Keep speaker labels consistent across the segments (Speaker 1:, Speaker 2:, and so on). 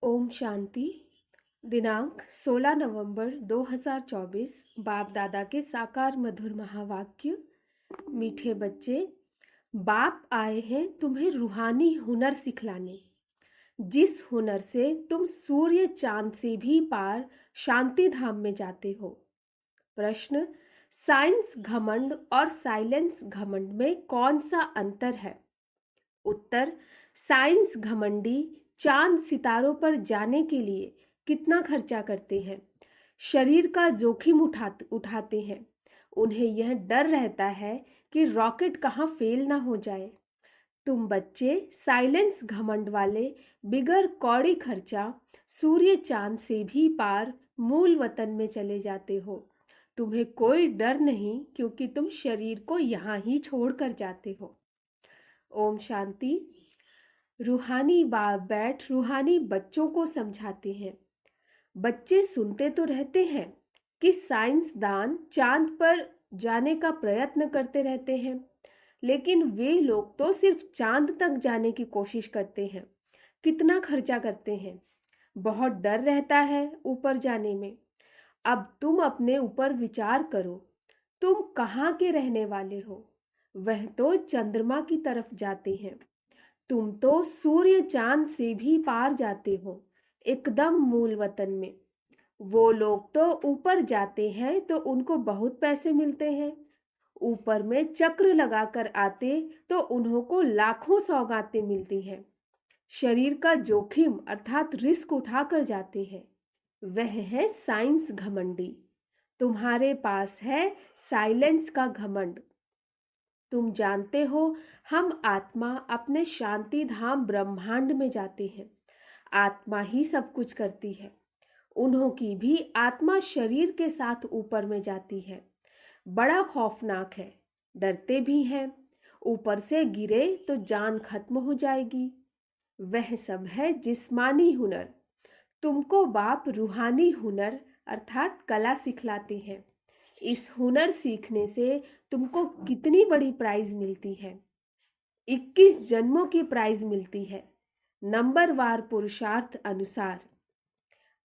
Speaker 1: ओम शांति। दिनांक 16 नवंबर 2024। बाप दादा के साकार मधुर महावाक्य। मीठे बच्चे, बाप आए हैं तुम्हें रूहानी हुनर सिखलाने, जिस हुनर से तुम सूर्य चांद से भी पार शांति धाम में जाते हो। प्रश्न: साइंस घमंड और साइलेंस घमंड में कौन सा अंतर है? उत्तर: साइंस घमंडी चांद सितारों पर जाने के लिए कितना खर्चा करते हैं, शरीर का जोखिम उठाते हैं। उन्हें यह डर रहता है कि रॉकेट कहाँ फेल ना हो जाए। तुम बच्चे साइलेंस घमंड वाले बिगर कौड़ी खर्चा सूर्य चांद से भी पार मूल वतन में चले जाते हो। तुम्हें कोई डर नहीं, क्योंकि तुम शरीर को यहाँ ही छोड़कर जाते हो। ओम शांति। रूहानी बाप बैठ रूहानी बच्चों को समझाते हैं। बच्चे सुनते तो रहते हैं कि साइंसदान चांद पर जाने का प्रयत्न करते रहते हैं, लेकिन वे लोग तो सिर्फ चांद तक जाने की कोशिश करते हैं। कितना खर्चा करते हैं, बहुत डर रहता है ऊपर जाने में। अब तुम अपने ऊपर विचार करो, तुम कहाँ के रहने वाले हो? वह तो चंद्रमा की तरफ जाते हैं। तुम तो सूर्य चांद से भी पार जाते हो, एकदम मूल वतन में। वो लोग तो ऊपर जाते हैं तो उनको बहुत पैसे मिलते हैं। ऊपर में चक्र लगाकर आते तो उन्हों को लाखों सौगातें मिलती हैं। शरीर का जोखिम अर्थात रिस्क उठाकर जाते हैं। वह है साइंस घमंडी। तुम्हारे पास है साइलेंस का घमंड। तुम जानते हो, हम आत्मा अपने शांति धाम ब्रह्मांड में जाते हैं। आत्मा ही सब कुछ करती है। उन्हों की भी आत्मा शरीर के साथ ऊपर में जाती है। बड़ा खौफनाक है, डरते भी हैं। ऊपर से गिरे तो जान खत्म हो जाएगी। वह सब है जिस्मानी हुनर। तुमको बाप रूहानी हुनर अर्थात कला सिखलाते हैं। इस हुनर सीखने से तुमको कितनी बड़ी प्राइज मिलती है। 21 जन्मों की प्राइज मिलती है, नंबरवार पुरुषार्थ अनुसार।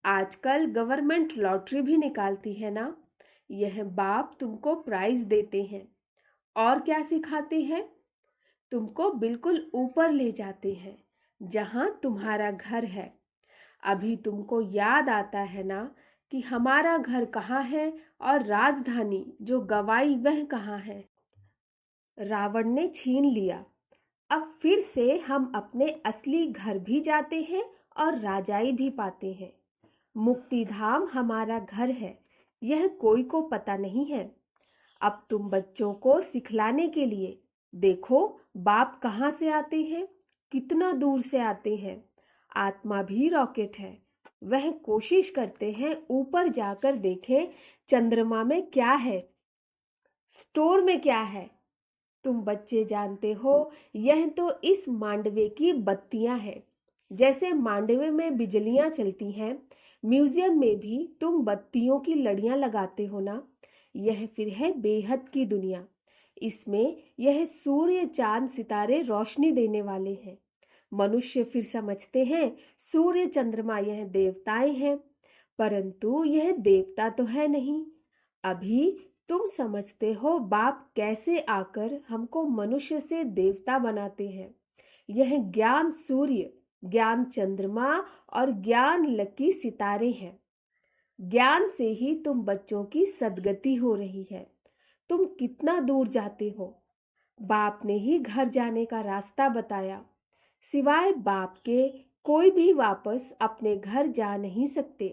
Speaker 1: आजकल गवर्नमेंट लॉटरी भी निकालती है ना। यह बाप तुमको प्राइज देते हैं। और क्या सिखाते हैं? तुमको बिल्कुल ऊपर ले जाते हैं, जहां तुम्हारा घर है। अभी तुमको याद आता है ना कि हमारा घर कहाँ है और राजधानी जो गवाई वह कहाँ है। रावण ने छीन लिया। अब फिर से हम अपने असली घर भी जाते हैं और राजाई भी पाते हैं। मुक्ति धाम हमारा घर है, यह कोई को पता नहीं है। अब तुम बच्चों को सिखलाने के लिए देखो, बाप कहाँ से आते हैं, कितना दूर से आते हैं। आत्मा भी रॉकेट है। वह कोशिश करते हैं ऊपर जाकर देखें चंद्रमा में क्या है, स्टोर में क्या है। तुम बच्चे जानते हो, यह तो इस मांडवे की बत्तियां हैं। जैसे मांडवे में बिजलियां चलती हैं, म्यूजियम में भी तुम बत्तियों की लड़ियां लगाते हो ना। यह फिर है बेहद की दुनिया। इसमें यह सूर्य चांद सितारे रोशनी देने वाले हैं। मनुष्य फिर समझते हैं सूर्य चंद्रमा यह देवताएं हैं, परंतु यह देवता तो है नहीं। अभी तुम समझते हो बाप कैसे आकर हमको मनुष्य से देवता बनाते हैं। यह ज्ञान सूर्य, ज्ञान चंद्रमा और ज्ञान लकी सितारे हैं। ज्ञान से ही तुम बच्चों की सदगति हो रही है। तुम कितना दूर जाते हो, बाप ने ही घर जाने का रास्ता बताया। सिवाय बाप के कोई भी वापस अपने घर जा नहीं सकते।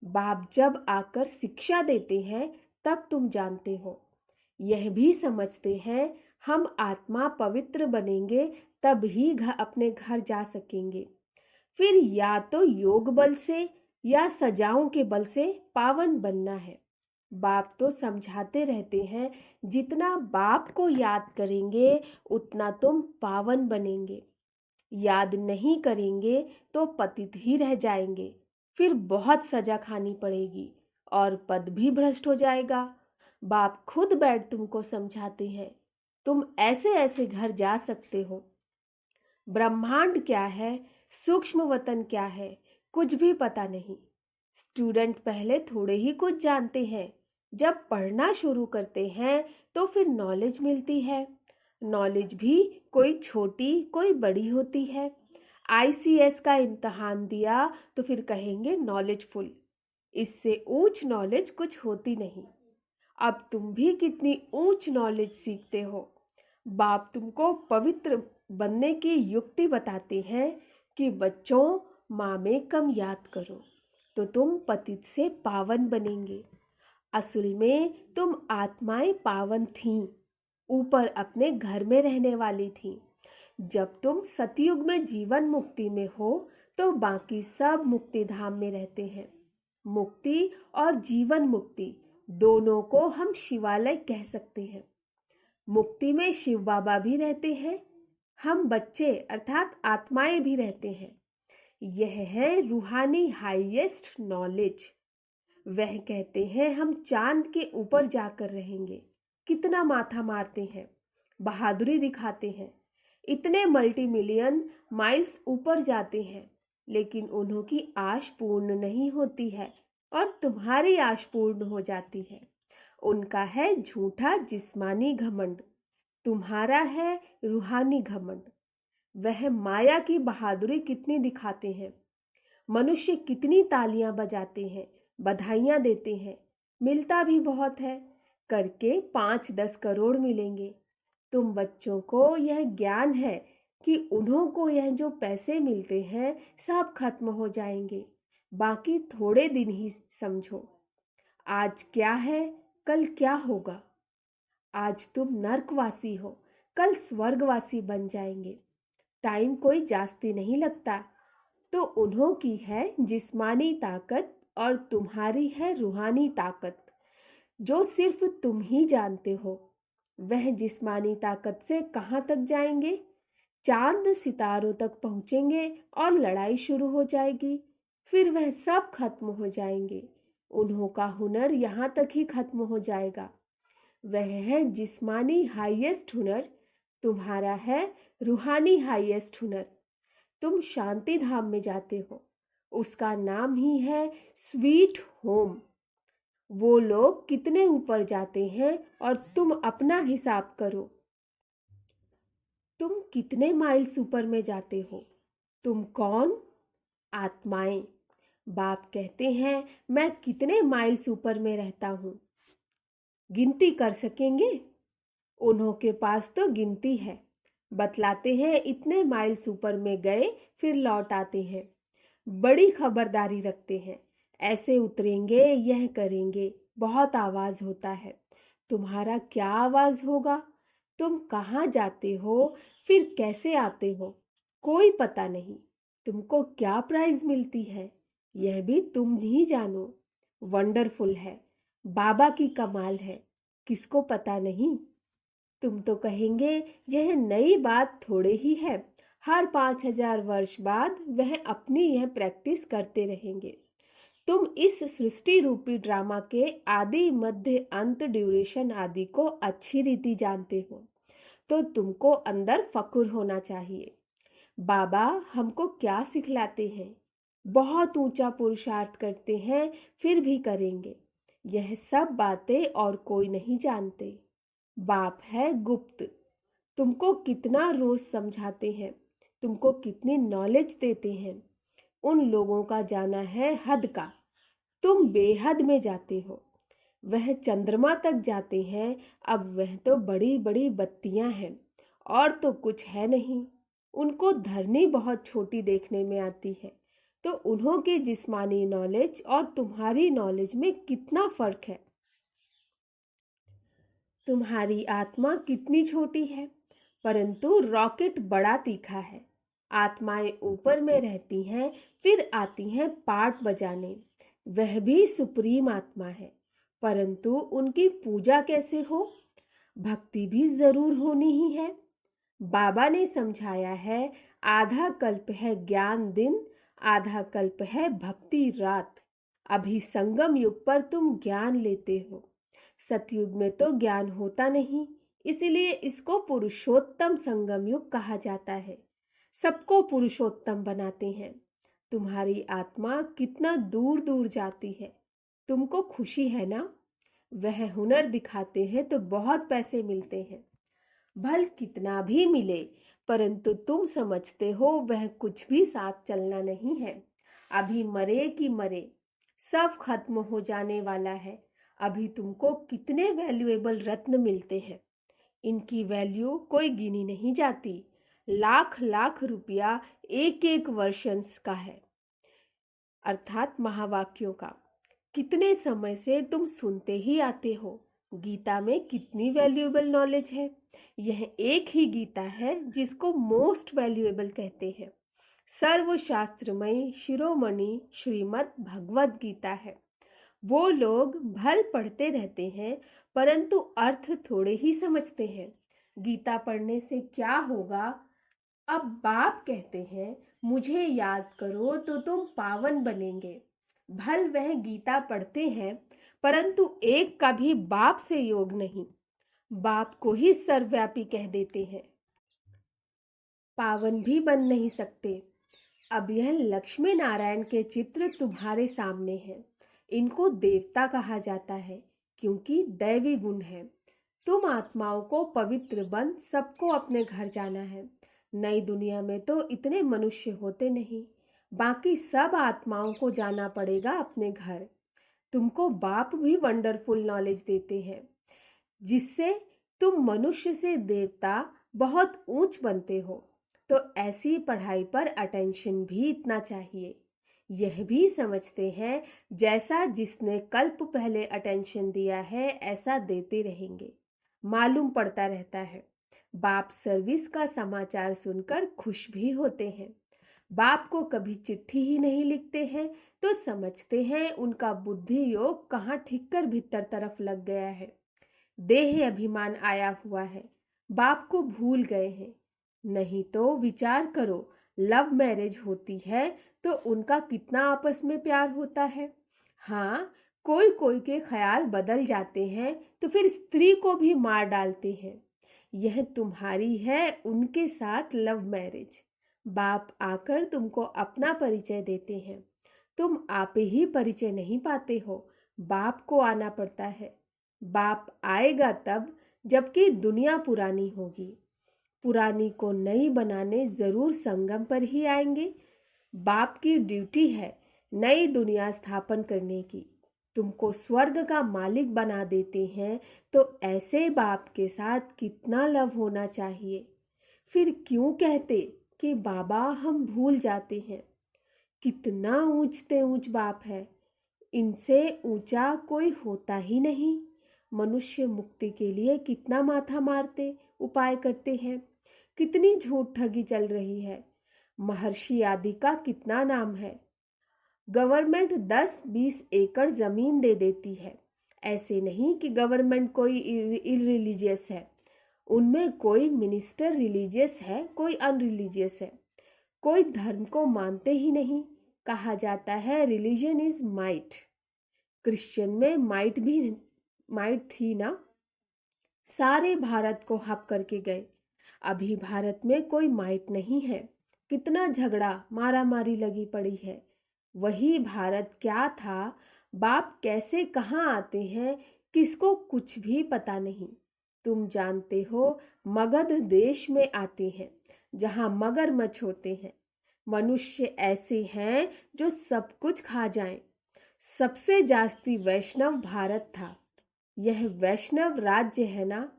Speaker 1: बाप जब आकर शिक्षा देते हैं तब तुम जानते हो। यह भी समझते हैं हम आत्मा पवित्र बनेंगे तब ही अपने घर जा सकेंगे। फिर या तो योग बल से या सजाओं के बल से पावन बनना है। बाप तो समझाते रहते हैं, जितना बाप को याद करेंगे उतना तुम पावन बनेंगे। याद नहीं करेंगे तो पतित ही रह जाएंगे। फिर बहुत सजा खानी पड़ेगी और पद भी भ्रष्ट हो जाएगा। बाप खुद बैठ तुमको समझाते हैं, तुम ऐसे ऐसे घर जा सकते हो। ब्रह्मांड क्या है, सूक्ष्म वतन क्या है, कुछ भी पता नहीं। स्टूडेंट पहले थोड़े ही कुछ जानते हैं। जब पढ़ना शुरू करते हैं तो फिर नॉलेज मिलती है। नॉलेज भी कोई छोटी कोई बड़ी होती है। आईसीएस का इम्तहान दिया तो फिर कहेंगे नॉलेजफुल। इससे ऊंच नॉलेज कुछ होती नहीं। अब तुम भी कितनी ऊंच नॉलेज सीखते हो। बाप तुमको पवित्र बनने की युक्ति बताते हैं कि बच्चों, माँ में कम याद करो तो तुम पतित से पावन बनेंगे। असल में तुम आत्माएं पावन थीं, ऊपर अपने घर में रहने वाली थीं। जब तुम सतयुग में जीवन मुक्ति में हो तो बाकी सब मुक्ति धाम में रहते हैं। मुक्ति और जीवन मुक्ति दोनों को हम शिवालय कह सकते हैं। मुक्ति में शिव बाबा भी रहते हैं, हम बच्चे अर्थात आत्माएं भी रहते हैं। यह है रूहानी हाईएस्ट नॉलेज। वह कहते हैं हम चांद के ऊपर जाकर रहेंगे। कितना माथा मारते हैं, बहादुरी दिखाते हैं, इतने मल्टी मिलियन माइल्स ऊपर जाते हैं, लेकिन उन्हों की आश पूर्ण नहीं होती है और तुम्हारी आश पूर्ण हो जाती है। उनका है झूठा जिस्मानी घमंड, तुम्हारा है रूहानी घमंड। वह माया की बहादुरी कितनी दिखाते हैं। मनुष्य कितनी तालियां बजाते हैं, बधाइयां देते हैं, मिलता भी बहुत है। करके 5-10 करोड़ मिलेंगे। तुम बच्चों को यह ज्ञान है कि उन्हों को यह जो पैसे मिलते हैं सब खत्म हो जाएंगे, बाकी थोड़े दिन ही समझो। आज क्या है कल क्या होगा। आज तुम नर्कवासी हो, कल स्वर्गवासी बन जाएंगे। टाइम कोई जास्ती नहीं लगता। तो उन्हों की है जिस्मानी ताकत और तुम्हारी है रूहानी ताकत, जो सिर्फ तुम ही जानते हो। वह जिस्मानी ताकत से कहाँ तक जाएंगे? चांद सितारों तक पहुंचेंगे और लड़ाई शुरू हो जाएगी। फिर वह सब खत्म हो जाएंगे। उन्हों का हुनर यहाँ तक ही खत्म हो जाएगा। वह है जिस्मानी हाईएस्ट हुनर, तुम्हारा है रूहानी हाईएस्ट हुनर। तुम शांति धाम में जाते हो, उसका नाम ही है स्वीट होम। वो लोग कितने ऊपर जाते हैं और तुम अपना हिसाब करो। तुम कितने माइल्स ऊपर में जाते हो। तुम कौन? आत्माएं। बाप कहते हैं मैं कितने माइल्स ऊपर में रहता हूं, गिनती कर सकेंगे? उन्हों के पास तो गिनती है। बतलाते हैं इतने माइल्स ऊपर में गए फिर लौट आते हैं। बड़ी खबरदारी रखते हैं, ऐसे उतरेंगे यह करेंगे। बहुत आवाज होता है। तुम्हारा क्या आवाज होगा? तुम कहाँ जाते हो, फिर कैसे आते हो, कोई पता नहीं। तुमको क्या प्राइज मिलती है यह भी तुम ही जानो। वंडरफुल है, बाबा की कमाल है, किसको पता नहीं। तुम तो कहेंगे यह नई बात थोड़े ही है। हर 5000 वर्ष बाद वह अपनी यह प्रैक्टिस करते रहेंगे। तुम इस सृष्टि रूपी ड्रामा के आदि मध्य अंत ड्यूरेशन आदि को अच्छी रीति जानते हो, तो तुमको अंदर फक्र होना चाहिए। बाबा हमको क्या सिखलाते हैं? बहुत ऊंचा पुरुषार्थ करते हैं, फिर भी करेंगे। यह सब बातें और कोई नहीं जानते। बाप है गुप्त। तुमको कितना रोज समझाते हैं, तुमको कितनी नॉलेज देते हैं। उन लोगों का जाना है हद का, तुम बेहद में जाते हो। वह चंद्रमा तक जाते हैं, अब वह तो बड़ी बड़ी बत्तियां हैं और तो कुछ है नहीं। उनको धरनी बहुत छोटी देखने में आती है। तो उन्हों की जिस्मानी नॉलेज और तुम्हारी नॉलेज में कितना फर्क है। तुम्हारी आत्मा कितनी छोटी है, परंतु रॉकेट बड़ा तीखा है। आत्माएं ऊपर में रहती हैं, फिर आती हैं पार्ट बजाने। वह भी सुप्रीम आत्मा है, परंतु उनकी पूजा कैसे हो? भक्ति भी जरूर होनी ही है। बाबा ने समझाया है, आधा कल्प है ज्ञान दिन, आधा कल्प है भक्ति रात। अभी संगम युग पर तुम ज्ञान लेते हो, सतयुग में तो ज्ञान होता नहीं, इसलिए इसको पुरुषोत्तम संगम युग कहा जाता है। सबको पुरुषोत्तम बनाते हैं। तुम्हारी आत्मा कितना दूर दूर जाती है। तुमको खुशी है ना? वह हुनर दिखाते हैं तो बहुत पैसे मिलते हैं। भल कितना भी मिले, परंतु तुम समझते हो वह कुछ भी साथ चलना नहीं है। अभी मरे कि मरे, सब खत्म हो जाने वाला है। अभी तुमको कितने वैल्यूएबल रत्न मिलते हैं, इनकी वैल्यू कोई गिनी नहीं जाती। लाख लाख रुपया एक एक वर्षंस का है, अर्थात महावाक्यों का। कितने समय से तुम सुनते ही आते हो। गीता में कितनी वैल्यूएबल नॉलेज है। यह एक ही गीता है जिसको मोस्ट वैल्यूएबल कहते हैं। सर्वशास्त्रमय शिरोमणि श्रीमद् भगवद गीता है। वो लोग भल पढ़ते रहते हैं, परंतु अर्थ थोड़े ही समझते हैं। गीता पढ़ने से क्या होगा? अब बाप कहते हैं, मुझे याद करो तो तुम पावन बनेंगे। भल वह गीता पढ़ते हैं, परंतु एक का भी बाप से योग नहीं। बाप को ही सर्वव्यापी कह देते हैं, पावन भी बन नहीं सकते। अब यह लक्ष्मी नारायण के चित्र तुम्हारे सामने हैं। इनको देवता कहा जाता है क्योंकि दैवी गुण है। तुम आत्माओं को पवित्र बन सबको अपने घर जाना है। नई दुनिया में तो इतने मनुष्य होते नहीं, बाकी सब आत्माओं को जाना पड़ेगा अपने घर। तुमको बाप भी वंडरफुल नॉलेज देते हैं, जिससे तुम मनुष्य से देवता बहुत ऊंच बनते हो। तो ऐसी पढ़ाई पर अटेंशन भी इतना चाहिए। यह भी समझते हैं जैसा जिसने कल्प पहले अटेंशन दिया है ऐसा देते रहेंगे। मालूम पड़ता रहता है। बाप सर्विस का समाचार सुनकर खुश भी होते हैं। बाप को कभी चिट्ठी ही नहीं लिखते हैं तो समझते हैं उनका बुद्धि योग कहाँ ठीक कर भीतर तरफ लग गया है। देह अभिमान आया हुआ है, बाप को भूल गए हैं। नहीं तो विचार करो, लव मैरिज होती है तो उनका कितना आपस में प्यार होता है। हाँ, कोई कोई के ख्याल बदल जाते हैं तो फिर स्त्री को भी मार डालते हैं। यह तुम्हारी है उनके साथ लव मैरिज। बाप आकर तुमको अपना परिचय देते हैं, तुम आप ही परिचय नहीं पाते हो, बाप को आना पड़ता है। बाप आएगा तब जबकि दुनिया पुरानी होगी। पुरानी को नई बनाने जरूर संगम पर ही आएंगे। बाप की ड्यूटी है नई दुनिया स्थापन करने की। तुमको स्वर्ग का मालिक बना देते हैं तो ऐसे बाप के साथ कितना लव होना चाहिए। फिर क्यों कहते कि बाबा हम भूल जाते हैं। कितना ऊंचते ऊंच बाप है, इनसे ऊंचा कोई होता ही नहीं। मनुष्य मुक्ति के लिए कितना माथा मारते उपाय करते हैं, कितनी झूठ ठगी चल रही है। महर्षि आदि का कितना नाम है। गवर्नमेंट 10-20 एकड़ जमीन दे देती है। ऐसे नहीं कि गवर्नमेंट कोई इरिलीजियस है। उनमें कोई मिनिस्टर रिलीजियस है, कोई अनरिलीजियस है। कोई धर्म को मानते ही नहीं। कहा जाता है रिलीजन इज माइट। क्रिश्चियन में माइट थी ना, सारे भारत को हप करके गए। अभी भारत में कोई माइट नहीं है। कितना झगड़ा मारा मारी लगी पड़ी है। वही भारत क्या था, बाप कैसे कहाँ आते हैं, किसको कुछ भी पता नहीं। तुम जानते हो मगध देश में आते हैं जहाँ मगरमच्छ होते हैं। मनुष्य ऐसे हैं जो सब कुछ खा जाएं। सबसे जास्ती वैष्णव भारत था। यह वैष्णव राज्य है ना।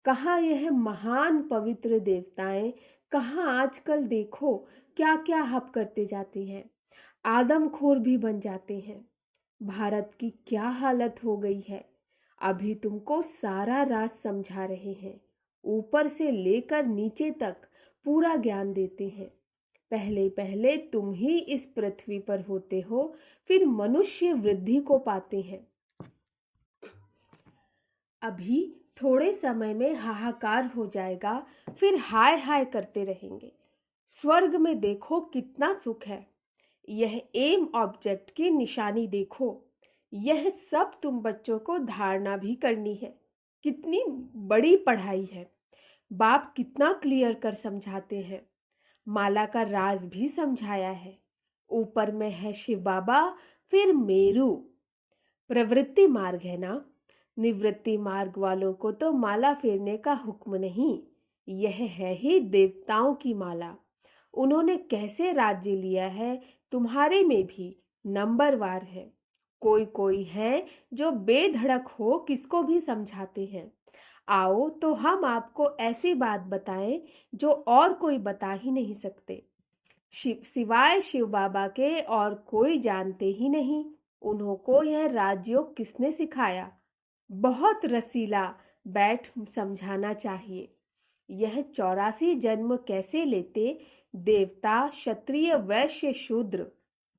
Speaker 1: कहाँ यह महान पवित्र देवताएं, कहाँ आजकल देखो क्या क्या हप करते जाते हैं। आदमखोर भी बन जाते हैं। भारत की क्या हालत हो गई है। अभी तुमको सारा राज समझा रहे हैं, ऊपर से लेकर नीचे तक पूरा ज्ञान देते हैं। पहले पहले तुम ही इस पृथ्वी पर होते हो, फिर मनुष्य वृद्धि को पाते हैं। अभी थोड़े समय में हाहाकार हो जाएगा, फिर हाय हाय करते रहेंगे। स्वर्ग में देखो कितना सुख है। यह एम ऑब्जेक्ट की निशानी देखो। यह सब तुम बच्चों को धारणा भी करनी है। कितनी बड़ी पढ़ाई है। बाप कितना क्लियर कर समझाते हैं। माला का राज भी समझाया है। ऊपर में है शिव बाबा, फिर मेरू। प्रवृत्ति मार्ग है ना, निवृत्ति मार्ग वालों को तो माला फेरने का हुक्म नहीं। यह है ही देवताओं की माला। उन्होंने कैसे राज्य लिया है, तुम्हारे में भी नंबरवार है। कोई कोई है जो बेधड़क हो किसको भी समझाते हैं। आओ तो हम आपको ऐसी बात बताएं जो और कोई बता ही नहीं सकते। सिवाय शिव बाबा के और कोई जानते ही नहीं। उन्हों को यह राजयोग किसने सिखाया? बहुत रसीला, बैठ समझाना चाहिए। यह 84 जन्म कैसे लेते, देवता, क्षत्रिय, वैश्य, शूद्र।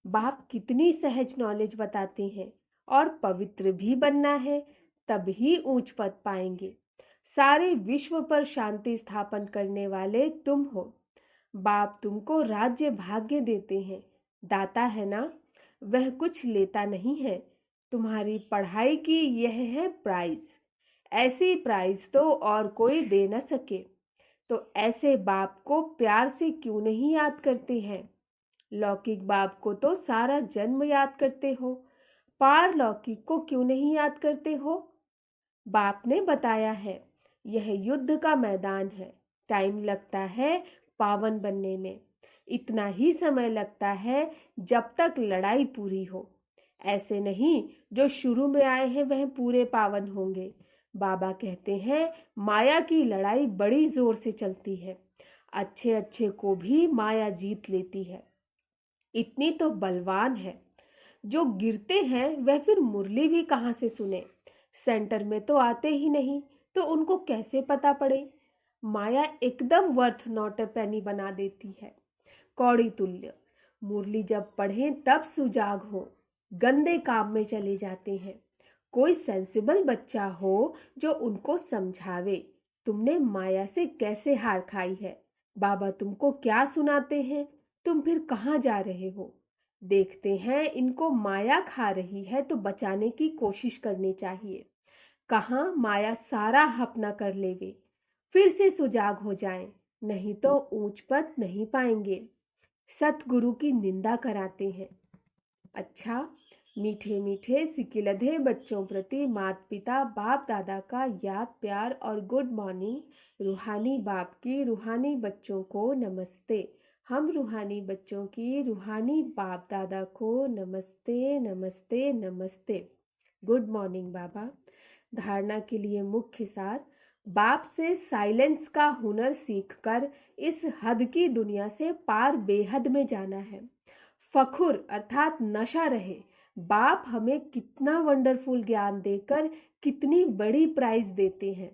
Speaker 1: बाप कितनी सहज नॉलेज बताते हैं। और पवित्र भी बनना है, तभी ऊंच पद पाएंगे। सारे विश्व पर शांति स्थापन करने वाले तुम हो। बाप तुमको राज्य भाग्य देते हैं। दाता है ना, वह कुछ लेता नहीं है। तुम्हारी पढ़ाई की यह है प्राइज। ऐसी प्राइज तो और कोई दे न सके। तो ऐसे बाप को प्यार से क्यों नहीं याद करते हैं? लौकिक बाप को तो सारा जन्म याद करते हो, पारलौकिक को क्यों नहीं याद करते हो? बाप ने बताया है, यह युद्ध का मैदान है। टाइम लगता है पावन बनने में। इतना ही समय लगता है जब तक लड़ाई पूरी हो। ऐसे नहीं जो शुरू में आए हैं वह पूरे पावन होंगे। बाबा कहते हैं माया की लड़ाई बड़ी जोर से चलती है। अच्छे अच्छे को भी माया जीत लेती है। इतनी तो बलवान है। जो गिरते हैं वह फिर मुरली भी कहाँ से सुने? सेंटर में तो आते ही नहीं, तो उनको कैसे पता पड़े? माया एकदम वर्थ नॉट ए पेनी बना देती है। कौड़ी तुल्य। मुरली जब पढ़ें तब सुजाग हो, गंदे काम में चले जाते हैं। कोई सेंसिबल बच्चा हो जो उनको समझावे, तुमने माया से कैसे हार खाई है। बाबा तुमको क्या सुनाते हैं, तुम फिर कहाँ जा रहे हो? देखते हैं इनको माया खा रही है तो बचाने की कोशिश करनी चाहिए। कहाँ माया सारा अपना कर लेवे, फिर से सुजाग हो जाएं, नहीं तो ऊंच पद नहीं पाएंगे। सतगुरु की निंदा कराते हैं। अच्छा, मीठे मीठे सिकिलधे बच्चों प्रति माता पिता बाप दादा का याद प्यार और गुड मॉर्निंग। रूहानी बाप की रूहानी बच्चों को नमस्ते। हम रूहानी बच्चों की रूहानी बाप दादा को नमस्ते नमस्ते नमस्ते। गुड मॉर्निंग बाबा। धारणा के लिए मुख्य सार, बाप से साइलेंस का हुनर सीखकर इस हद की दुनिया से पार बेहद में जाना है। फखुर अर्थात नशा रहे। बाप हमें कितना वंडरफुल ज्ञान देकर कितनी बड़ी प्राइज देते हैं।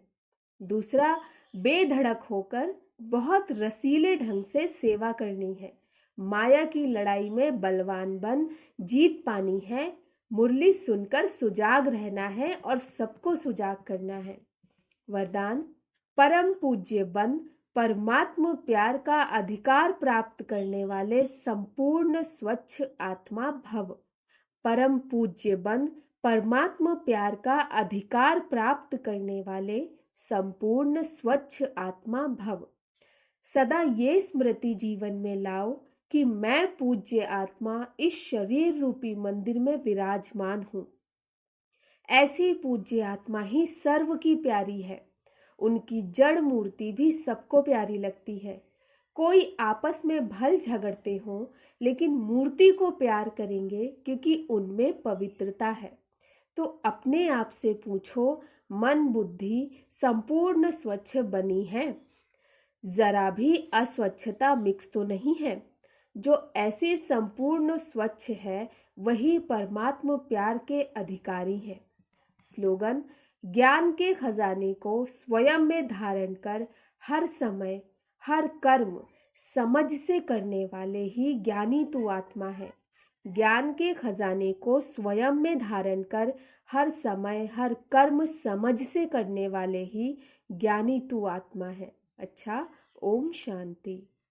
Speaker 1: दूसरा, बेधड़क होकर बहुत रसीले ढंग से सेवा करनी है। माया की लड़ाई में बलवान बन जीत पानी है। मुरली सुनकर सुजाग रहना है और सबको सुजाग करना है। वरदान, परम पूज्य बन परमात्म प्यार का अधिकार प्राप्त करने वाले संपूर्ण स्वच्छ आत्मा भव। परम पूज्य बन परमात्म प्यार का अधिकार प्राप्त करने वाले संपूर्ण स्वच्छ आत्मा भव। सदा ये स्मृति जीवन में लाओ कि मैं पूज्य आत्मा इस शरीर रूपी मंदिर में विराजमान हूं। ऐसी पूज्य आत्मा ही सर्व की प्यारी है। उनकी जड़ मूर्ति भी सबको प्यारी लगती है। कोई आपस में भल झगड़ते हो लेकिन मूर्ति को प्यार करेंगे क्योंकि उनमें पवित्रता है। तो अपने आप से पूछो, मन बुद्धि संपूर्ण स्वच्छ बनी है? जरा भी अस्वच्छता मिक्स तो नहीं है? जो ऐसी संपूर्ण स्वच्छ है वही परमात्म प्यार के अधिकारी है। स्लोगन, ज्ञान के खजाने को स्वयं में धारण कर हर समय हर कर्म समझ से करने वाले ही ज्ञानी तू आत्मा है। ज्ञान के खजाने को स्वयं में धारण कर हर समय हर कर्म समझ से करने वाले ही ज्ञानी तू आत्मा है। अच्छा, ओम शांति।